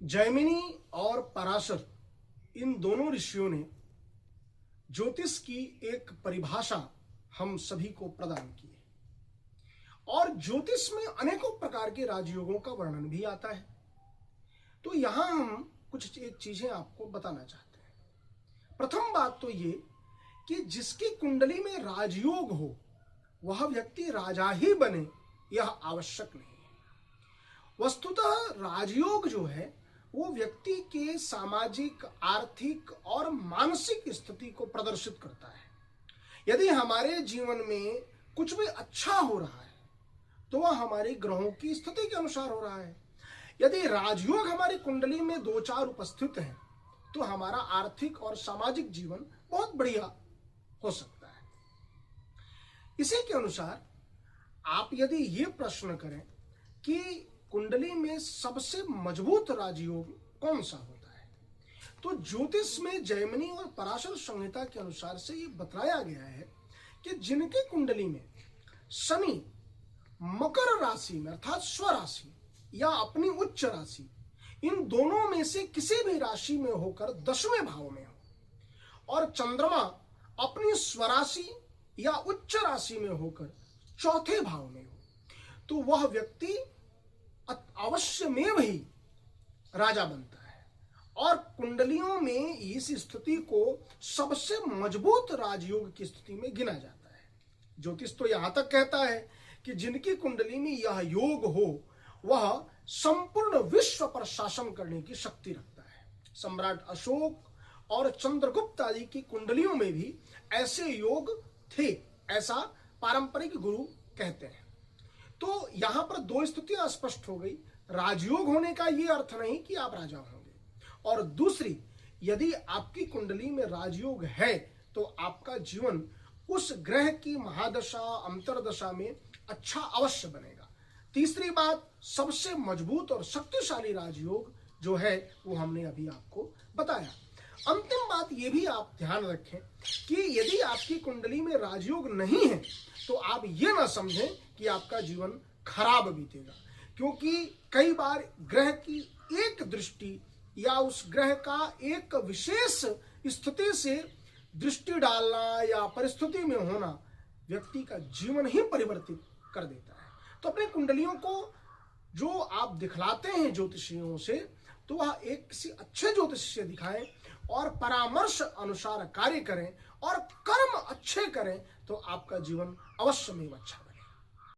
जैमिनी और पराशर इन दोनों ऋषियों ने ज्योतिष की एक परिभाषा हम सभी को प्रदान की है और ज्योतिष में अनेकों प्रकार के राजयोगों का वर्णन भी आता है। तो यहां हम कुछ एक चीजें आपको बताना चाहते हैं। प्रथम बात तो ये कि जिसकी कुंडली में राजयोग हो वह व्यक्ति राजा ही बने, यह आवश्यक नहीं है। वस्तुतः राजयोग जो है वो व्यक्ति के सामाजिक, आर्थिक और मानसिक स्थिति को प्रदर्शित करता है। यदि हमारे जीवन में कुछ भी अच्छा हो रहा है तो वह हमारे ग्रहों की स्थिति के अनुसार हो रहा है। यदि राजयोग हमारी कुंडली में 2-4 उपस्थित हैं तो हमारा आर्थिक और सामाजिक जीवन बहुत बढ़िया हो सकता है। इसी के अनुसार आप यदि ये प्रश्न करें कि कुंडली में सबसे मजबूत राजयोग कौन सा होता है, तो ज्योतिष में जैमिनी और पराशर संहिता के अनुसार से ये बताया गया है कि जिनकी कुंडली में शनि मकर राशि में अर्थात स्वराशि या अपनी उच्च राशि, इन दोनों में से किसी भी राशि में होकर 10वें भाव में हो और चंद्रमा अपनी स्वराशि या उच्च राशि में होकर 4थे भाव में हो, तो वह व्यक्ति अवश्यमेव ही राजा बनता है और कुंडलियों में इस स्थिति को सबसे मजबूत राजयोग की स्थिति में गिना जाता है। ज्योतिष तो यहां तक कहता है कि जिनकी कुंडली में यह योग हो वह संपूर्ण विश्व पर शासन करने की शक्ति रखता है। सम्राट अशोक और चंद्रगुप्त आदि की कुंडलियों में भी ऐसे योग थे, ऐसा पारंपरिक गुरु कहते हैं। तो यहां पर 2 स्थितियां स्पष्ट हो गई। राजयोग होने का यह अर्थ नहीं कि आप राजा होंगे, और दूसरी, यदि आपकी कुंडली में राजयोग है तो आपका जीवन उस ग्रह की महादशा अंतरदशा में अच्छा अवश्य बनेगा। तीसरी बात, सबसे मजबूत और शक्तिशाली राजयोग जो है वो हमने अभी आपको बताया। अंतिम बात ये भी आप ध्यान रखें कि यदि आपकी कुंडली में राजयोग नहीं है तो आप ये ना समझें कि आपका जीवन खराब बीतेगा, क्योंकि कई बार ग्रह की एक दृष्टि या उस ग्रह का एक विशेष स्थिति से दृष्टि डालना या परिस्थिति में होना व्यक्ति का जीवन ही परिवर्तित कर देता है। तो अपनी कुंडलियों को जो आप दिखलाते हैं ज्योतिषियों से, तो वह एक किसी अच्छे ज्योतिषी से दिखाएं और परामर्श अनुसार कार्य करें और कर्म अच्छे करें तो आपका जीवन अवश्य में अच्छा